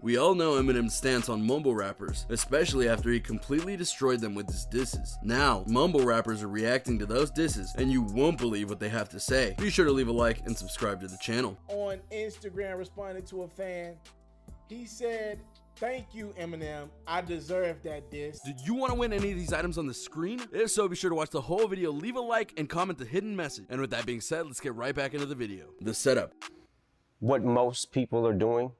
We all know Eminem's stance on mumble rappers, especially after he completely destroyed them with his disses. Now, mumble rappers are reacting to those disses, and you won't believe what they have to say. Be sure to leave a like and subscribe to the channel. On Instagram, responding to a fan, he said, "Thank you, Eminem. I deserve that diss." Did you want to win any of these items on the screen? If so, be sure to watch the whole video, leave a like, and comment the hidden message. And with that being said, let's get right back into the video. The setup. What most people are doing,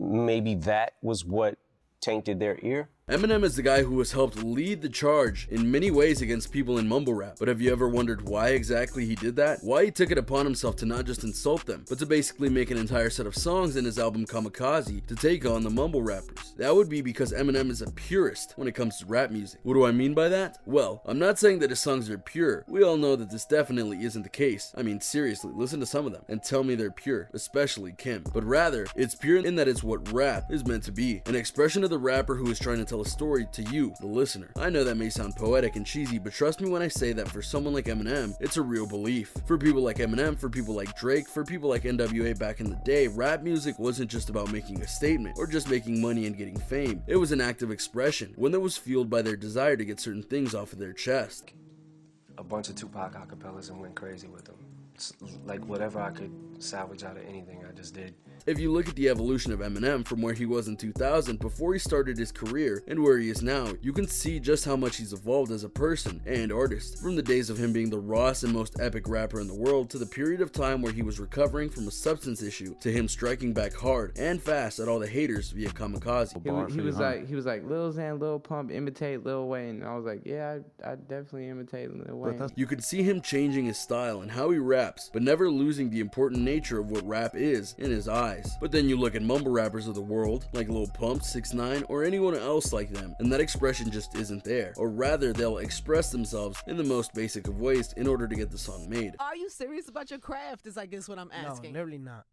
maybe that was what tainted their ear. Eminem is the guy who has helped lead the charge in many ways against people in mumble rap. But have you ever wondered why exactly he did that? Why he took it upon himself to not just insult them, but to basically make an entire set of songs in his album Kamikaze to take on the mumble rappers? That would be because Eminem is a purist when it comes to rap music. What do I mean by that? Well, I'm not saying that his songs are pure. We all know that this definitely isn't the case. I mean, seriously, listen to some of them and tell me they're pure, especially Kim. But rather, it's pure in that it's what rap is meant to be. An expression of the rapper who is trying to tell a story to you, the listener. I know that may sound poetic and cheesy, but trust me when I say that for someone like Eminem, it's a real belief. For people like Eminem, for people like Drake, for people like NWA back in the day, rap music wasn't just about making a statement or just making money and getting fame. It was an act of expression, one that was fueled by their desire to get certain things off of their chest. A bunch of Tupac acapellas and went crazy with them. It's like whatever I could salvage out of anything, I just did. If you look at the evolution of Eminem from where he was in 2000 before he started his career and where he is now, you can see just how much he's evolved as a person and artist. From the days of him being the rawest and most epic rapper in the world to the period of time where he was recovering from a substance issue to him striking back hard and fast at all the haters via Kamikaze. He was like Lil Xan, Lil Pump imitate Lil Wayne, and I was like, yeah, I definitely imitate Lil Wayne. You could see him changing his style and how he raps, but never losing the important nature of what rap is in his eyes. But then you look at mumble rappers of the world, like Lil Pump, 6ix9ine, or anyone else like them, and that expression just isn't there. Or rather, they'll express themselves in the most basic of ways in order to get the song made. Are you serious about your craft is I guess what I'm asking. No, literally not.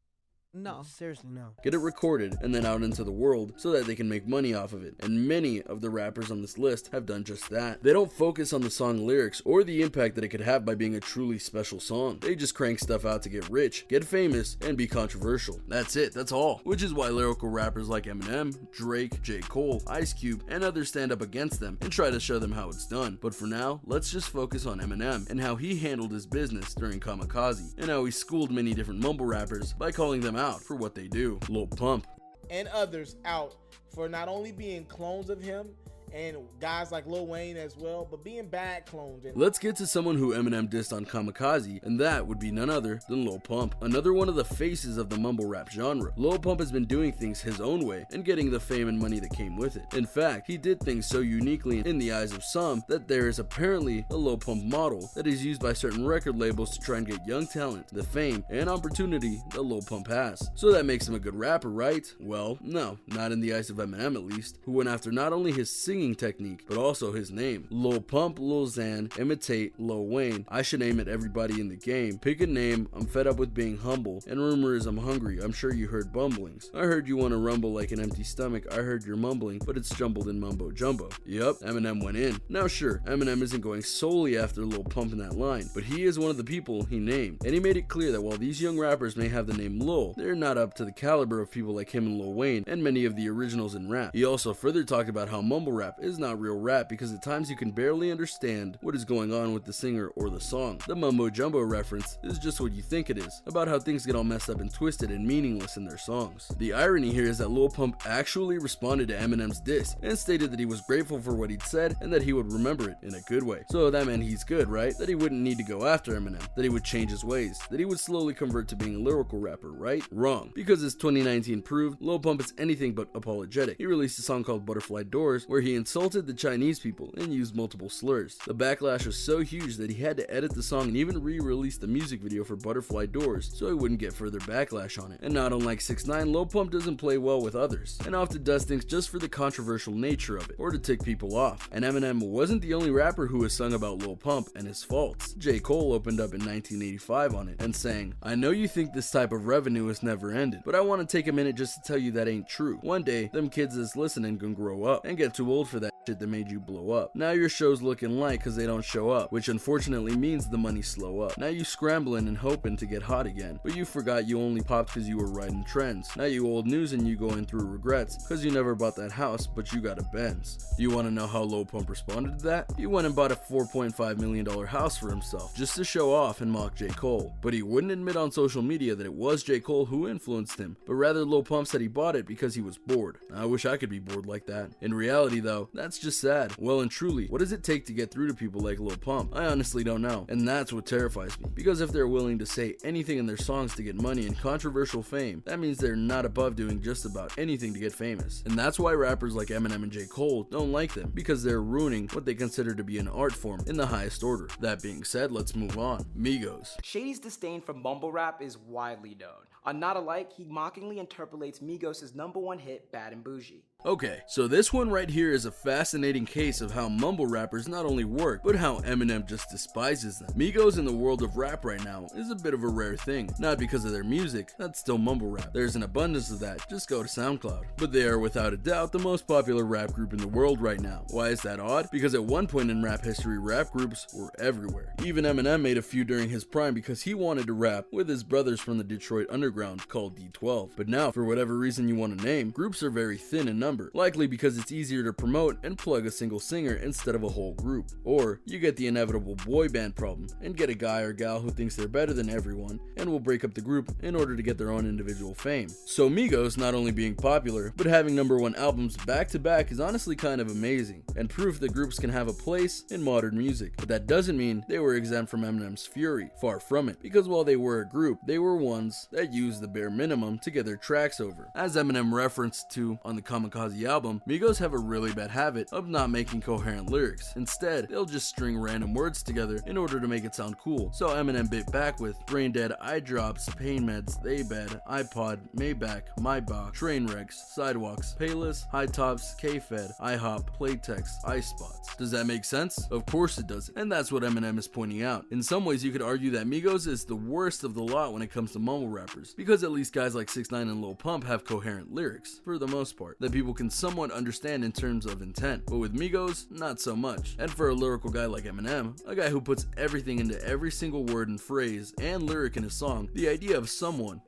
No. Seriously, no. Get it recorded and then out into the world so that they can make money off of it. And many of the rappers on this list have done just that. They don't focus on the song lyrics or the impact that it could have by being a truly special song. They just crank stuff out to get rich, get famous, and be controversial. That's it, that's all. Which is why lyrical rappers like Eminem, Drake, J. Cole, Ice Cube, and others stand up against them and try to show them how it's done. But for now, let's just focus on Eminem and how he handled his business during Kamikaze, and how he schooled many different mumble rappers by calling them out for what they do. Lil Pump and others out for not only being clones of him and guys like Lil Wayne as well, but being bad clones. Let's get to someone who Eminem dissed on Kamikaze, and that would be none other than Lil Pump, another one of the faces of the mumble rap genre. Lil Pump has been doing things his own way and getting the fame and money that came with it. In fact, he did things so uniquely in the eyes of some that there is apparently a Lil Pump model that is used by certain record labels to try and get young talent the fame and opportunity that Lil Pump has. So that makes him a good rapper, right? Well, no, not in the eyes of Eminem at least, who went after not only his singing technique, but also his name. Lil Pump, Lil Xan, imitate Lil Wayne. I should name it everybody in the game. Pick a name, I'm fed up with being humble. And rumor is I'm hungry, I'm sure you heard bumblings. I heard you want to rumble like an empty stomach, I heard you're mumbling, but it's jumbled in mumbo jumbo. Yup, Eminem went in. Now sure, Eminem isn't going solely after Lil Pump in that line, but he is one of the people he named. And he made it clear that while these young rappers may have the name Lil, they're not up to the caliber of people like him and Lil Wayne and many of the originals in rap. He also further talked about how mumble rap is not real rap because at times you can barely understand what is going on with the singer or the song. The mumbo jumbo reference is just what you think it is, about how things get all messed up and twisted and meaningless in their songs. The irony here is that Lil Pump actually responded to Eminem's diss and stated that he was grateful for what he'd said and that he would remember it in a good way. So that meant he's good, right? That he wouldn't need to go after Eminem, that he would change his ways, that he would slowly convert to being a lyrical rapper, right? Wrong. Because as 2019 proved, Lil Pump is anything but apologetic. He released a song called Butterfly Doors where he insulted the Chinese people and used multiple slurs. The backlash was so huge that he had to edit the song and even re-release the music video for Butterfly Doors so he wouldn't get further backlash on it. And not unlike 6ix9ine, Lil Pump doesn't play well with others and often does things just for the controversial nature of it or to tick people off. And Eminem wasn't the only rapper who has sung about Lil Pump and his faults. J. Cole opened up in 1985 on it and sang, "I know you think this type of revenue is never ended, but I want to take a minute just to tell you that ain't true. One day, them kids that's listening gonna grow up and get too old for that shit that made you blow up. Now your show's looking light because they don't show up, which unfortunately means the money slow up. Now you scrambling and hoping to get hot again, but you forgot you only popped because you were riding trends. Now you old news and you going through regrets because you never bought that house, but you got a Benz. You want to know how Lil Pump responded to that? He went and bought a $4.5 million house for himself just to show off and mock J. Cole. But he wouldn't admit on social media that it was J. Cole who influenced him, but rather Lil Pump said he bought it because he was bored. I wish I could be bored like that. In reality though, that's just sad. Well and truly, what does it take to get through to people like Lil Pump? I honestly don't know, and that's what terrifies me. Because if they're willing to say anything in their songs to get money and controversial fame, that means they're not above doing just about anything to get famous. And that's why rappers like Eminem and J. Cole don't like them, because they're ruining what they consider to be an art form in the highest order. That being said, let's move on. Migos. Shady's disdain for mumble rap is widely known. On Not Alike, he mockingly interpolates Migos' #1 hit, Bad and Bougie. Okay, so this one right here is a fascinating case of how mumble rappers not only work, but how Eminem just despises them. Migos in the world of rap right now is a bit of a rare thing, not because of their music, that's still mumble rap. There's an abundance of that, just go to SoundCloud. But they are without a doubt the most popular rap group in the world right now. Why is that odd? Because at one point in rap history, rap groups were everywhere. Even Eminem made a few during his prime because he wanted to rap with his brothers from the Detroit underground called D12. But now, for whatever reason you want to name, groups are very thin in number, likely because it's easier to promote and plug a single singer instead of a whole group. Or you get the inevitable boy band problem and get a guy or gal who thinks they're better than everyone and will break up the group in order to get their own individual fame. So Migos not only being popular, but having #1 albums back to back is honestly kind of amazing, and proof that groups can have a place in modern music. But that doesn't mean they were exempt from Eminem's fury, far from it, because while they were a group, they were ones that used the bare minimum to get their tracks over. As Eminem referenced to on the Kamikaze album, Migos have a really bad habit of not making coherent lyrics. Instead, they'll just string random words together in order to make it sound cool. So Eminem bit back with brain dead, eye drops, pain meds, they bed, iPod, Maybach, my box, train wrecks, sidewalks, Payless, high tops, K-Fed, IHOP, playtext, ice spots. Does that make sense? Of course it doesn't, and that's what Eminem is pointing out. In some ways you could argue that Migos is the worst of the lot when it comes to mumble rappers, because at least guys like 6ix9ine and Lil Pump have coherent lyrics, for the most part, that people can somewhat understand in terms of intent, but with Migos, not so much. And for a lyrical guy like Eminem, a guy who puts everything into every single word and phrase and lyric in a song, the idea of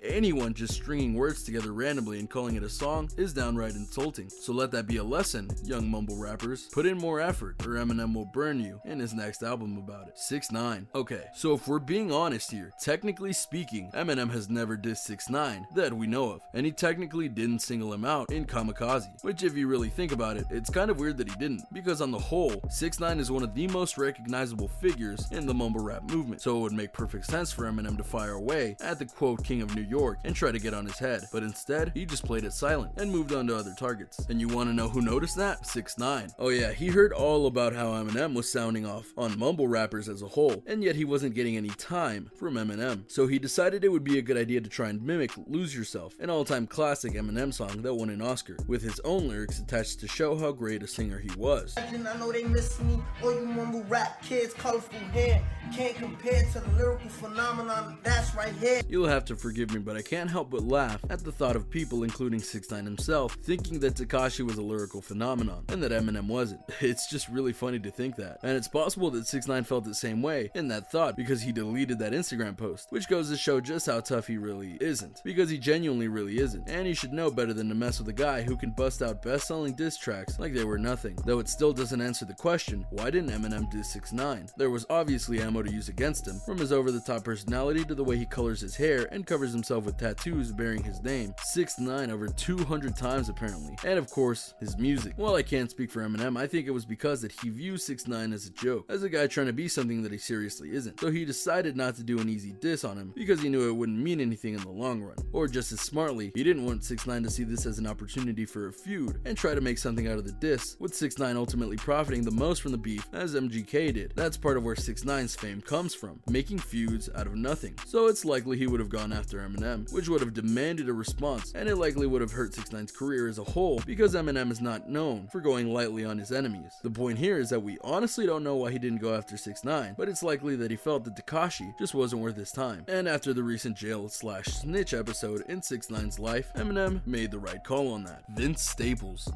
anyone just stringing words together randomly and calling it a song is downright insulting. So let that be a lesson, young mumble rappers. Put in more effort, or Eminem will burn you in his next album about it. 6ix9ine. Okay, so if we're being honest here, technically speaking, Eminem has never dissed 6ix9ine that we know of, and he technically didn't single him out in Kamikaze, which if you really think about it, it's kind of weird that he didn't, because on the whole, 6ix9ine is one of the most recognizable figures in the mumble rap movement, so it would make perfect sense for Eminem to fire away at the quote king of New York and try to get on his head, but instead, he just played it silent and moved on to other targets. And you want to know who noticed that? 6ix9ine. Oh yeah, he heard all about how Eminem was sounding off on mumble rappers as a whole, and yet he wasn't getting any time from Eminem, so he decided it would be a good idea to try and mimic Lose Yourself, an all-time classic Eminem song that won an Oscar, with his own lyrics attached to show how great a singer he was. I know they miss me, all you mumble rap kids, colorful hair, can't compare to the lyrical phenomenon that's right here. You'll have to forgive me, but I can't help but laugh at the thought of people, including 6ix9ine himself, thinking that Tekashi was a lyrical phenomenon, and that Eminem wasn't. It's just really funny to think that. And it's possible that 6ix9ine felt the same way in that thought, because he deleted that Instagram post, which goes to show just how tough he really isn't, because he genuinely really isn't, and he should know better than to mess with a guy who can bust out best-selling diss tracks like they were nothing. Though it still doesn't answer the question, why didn't Eminem diss 6ix9ine? There was obviously ammo to use against him, from his over-the-top personality to the way he colors his hair and covers himself with tattoos bearing his name, 6ix9ine over 200 times apparently, and of course, his music. While I can't speak for Eminem, I think it was because that he views 6ix9ine as a joke, as a guy trying to be something that he seriously isn't, so he decided not to do an easy diss on him because he knew it wouldn't mean anything in the long run. Or just as smartly, he didn't want 6ix9ine to see this as an opportunity for a feud and try to make something out of the diss, with 6ix9ine ultimately profiting the most from the beef as MGK did. That's part of where 6ix9ine's fame comes from, making feuds out of nothing. So it's likely he would have gone after Eminem, which would have demanded a response, and it likely would have hurt 6ix9ine's career as a whole, because Eminem is not known for going lightly on his enemies. The point here is that we honestly don't know why he didn't go after 6ix9ine, but it's likely that he felt that Tekashi just wasn't worth his time. And after the recent jail/snitch episode in 6ix9ine's life, Eminem made the right call on that. Vince Staples.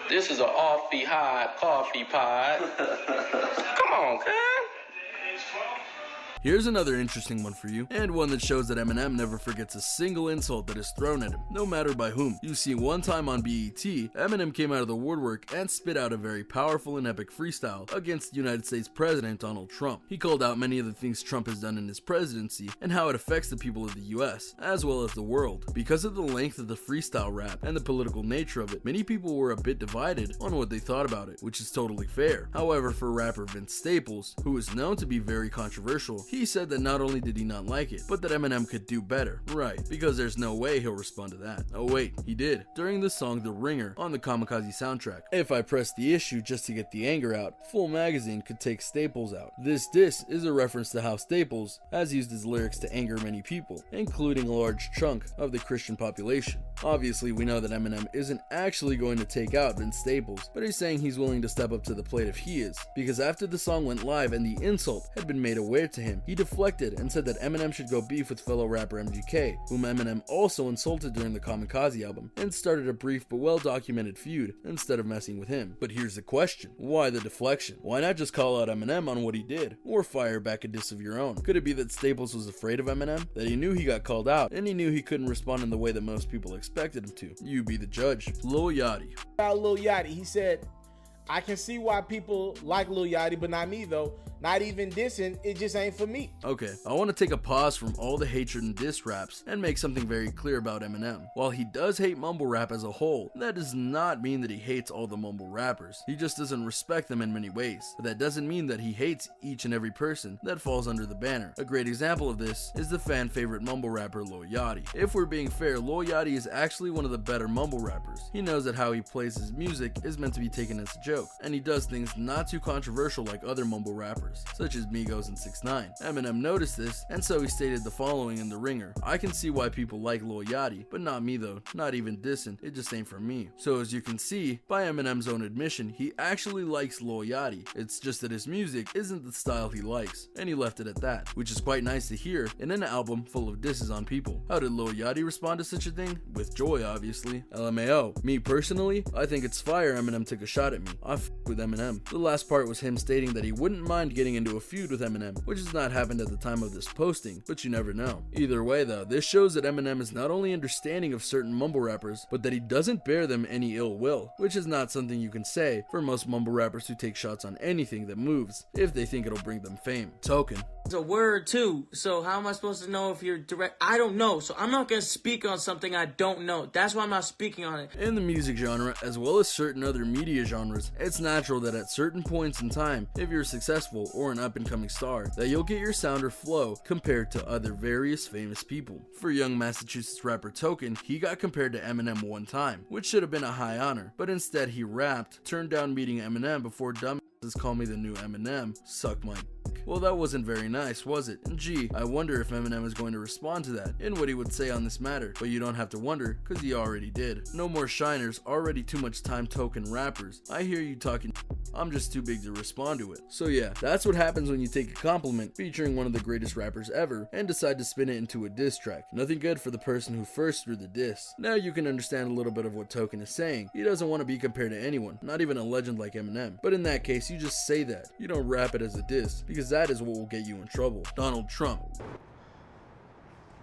This is an awfully hot coffee pod. Come on, cuz. Here's another interesting one for you, and one that shows that Eminem never forgets a single insult that is thrown at him, no matter by whom. You see, one time on BET, Eminem came out of the woodwork and spit out a very powerful and epic freestyle against United States President Donald Trump. He called out many of the things Trump has done in his presidency and how it affects the people of the US, as well as the world. Because of the length of the freestyle rap and the political nature of it, many people were a bit divided on what they thought about it, which is totally fair. However, for rapper Vince Staples, who is known to be very controversial, he said that not only did he not like it, but that Eminem could do better. Right, because there's no way he'll respond to that. Oh wait, he did. During the song The Ringer on the Kamikaze soundtrack. If I press the issue just to get the anger out, Full Magazine could take Staples out. This diss is a reference to how Staples has used his lyrics to anger many people, including a large chunk of the Christian population. Obviously, we know that Eminem isn't actually going to take out Vince Staples, but he's saying he's willing to step up to the plate if he is, because after the song went live and the insult had been made aware to him, he deflected and said that Eminem should go beef with fellow rapper MGK, whom Eminem also insulted during the Kamikaze album, and started a brief but well-documented feud instead of messing with him. But here's the question: why the deflection? Why not just call out Eminem on what he did, or fire back a diss of your own? Could it be that Staples was afraid of Eminem? That he knew he got called out, and he knew he couldn't respond in the way that most people expected him to? You be the judge. Lil Yachty. About Lil Yachty, he said, I can see why people like Lil Yachty, but not me though. Not even dissing, it just ain't for me. Okay, I want to take a pause from all the hatred and diss raps and make something very clear about Eminem. While he does hate mumble rap as a whole, that does not mean that he hates all the mumble rappers. He just doesn't respect them in many ways. But that doesn't mean that he hates each and every person that falls under the banner. A great example of this is the fan favorite mumble rapper Lil Yachty. If we're being fair, Lil Yachty is actually one of the better mumble rappers. He knows that how he plays his music is meant to be taken as a joke, and he does things not too controversial like other mumble rappers, such as Migos and 6ix9ine. Eminem noticed this, and so he stated the following in The Ringer: I can see why people like Lil Yachty, but not me though. Not even dissing, it just ain't for me. So as you can see, by Eminem's own admission, he actually likes Lil Yachty. It's just that his music isn't the style he likes, and he left it at that, which is quite nice to hear in an album full of disses on people. How did Lil Yachty respond to such a thing? With joy, obviously. LMAO. Me personally, I think it's fire Eminem took a shot at me. I with Eminem. The last part was him stating that he wouldn't mind getting into a feud with Eminem, which has not happened at the time of this posting, but you never know. Either way though, this shows that Eminem is not only understanding of certain mumble rappers, but that he doesn't bear them any ill will, which is not something you can say for most mumble rappers who take shots on anything that moves if they think it'll bring them fame. Token. It's a word too, so how am I supposed to know if you're direct? I don't know, so I'm not gonna speak on something I don't know. That's why I'm not speaking on it. In the music genre, as well as certain other media genres, it's natural that at certain points in time, if you're successful or an up-and-coming star, that you'll get your sound or flow compared to other various famous people. For young Massachusetts rapper Token, he got compared to Eminem one time, which should have been a high honor, but instead he rapped, turned down meeting Eminem before dumbasses call me the new Eminem, suck my dick. Well, that wasn't very nice, was it? And gee, I wonder if Eminem is going to respond to that and what he would say on this matter, but you don't have to wonder, cause he already did. No more shiners, already too much time Token rappers. I hear you talking, I'm just too big to respond to it. So yeah, that's what happens when you take a compliment featuring one of the greatest rappers ever and decide to spin it into a diss track. Nothing good for the person who first threw the diss. Now you can understand a little bit of what Token is saying. He doesn't want to be compared to anyone, not even a legend like Eminem. But in that case, you just say that. You don't rap it as a diss, because that is what will get you in trouble. Donald Trump.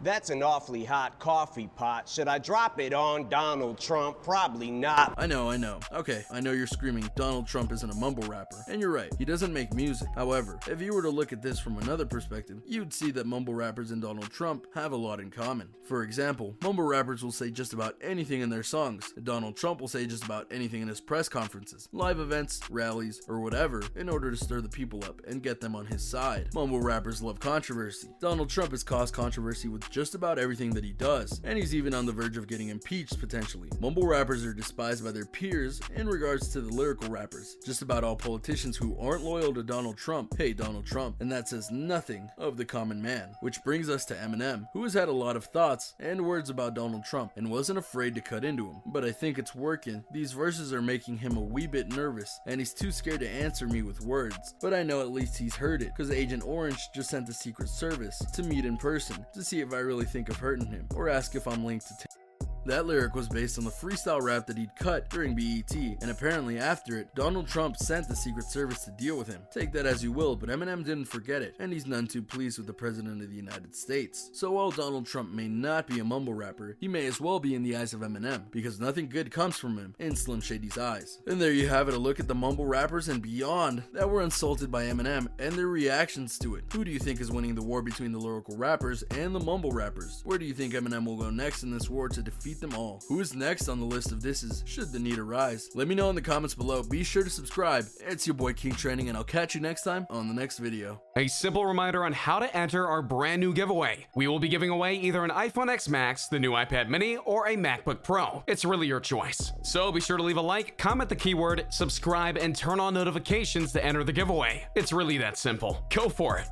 That's an awfully hot coffee pot. Should I drop it on Donald Trump? Probably not. I know. Okay, I know you're screaming Donald Trump isn't a mumble rapper, and you're right, he doesn't make music. However, if you were to look at this from another perspective, you'd see that mumble rappers and Donald Trump have a lot in common. For example, mumble rappers will say just about anything in their songs, and Donald Trump will say just about anything in his press conferences, live events, rallies, or whatever, in order to stir the people up and get them on his side. Mumble rappers love controversy. Donald Trump has caused controversy with just about everything that he does, and he's even on the verge of getting impeached potentially. Mumble rappers are despised by their peers in regards to the lyrical rappers. Just about all politicians who aren't loyal to Donald Trump hate Donald Trump, and that says nothing of the common man. Which brings us to Eminem, who has had a lot of thoughts and words about Donald Trump and wasn't afraid to cut into him. But I think it's working. These verses are making him a wee bit nervous, and he's too scared to answer me with words. But I know at least he's heard it, because Agent Orange just sent the Secret Service to meet in person to see if I really think of hurting him, or ask if I'm linked to That lyric was based on the freestyle rap that he'd cut during BET, and apparently after it, Donald Trump sent the Secret Service to deal with him. Take that as you will, but Eminem didn't forget it, and he's none too pleased with the President of the United States. So while Donald Trump may not be a mumble rapper, he may as well be in the eyes of Eminem, because nothing good comes from him in Slim Shady's eyes. And there you have it, a look at the mumble rappers and beyond that were insulted by Eminem and their reactions to it. Who do you think is winning the war between the lyrical rappers and the mumble rappers? Where do you think Eminem will go next in this war to defeat them all? Who is next on the list of disses should the need arise? Let me know in the comments below. Be sure to subscribe. It's your boy King Training, and I'll catch you next time on the next video. A simple reminder on how to enter our brand new giveaway. We will be giving away either an iPhone X Max, the new iPad mini, or a MacBook Pro. It's really your choice. So be sure to leave a like, comment the keyword, subscribe, and turn on notifications to enter the giveaway. It's really that simple. Go for it.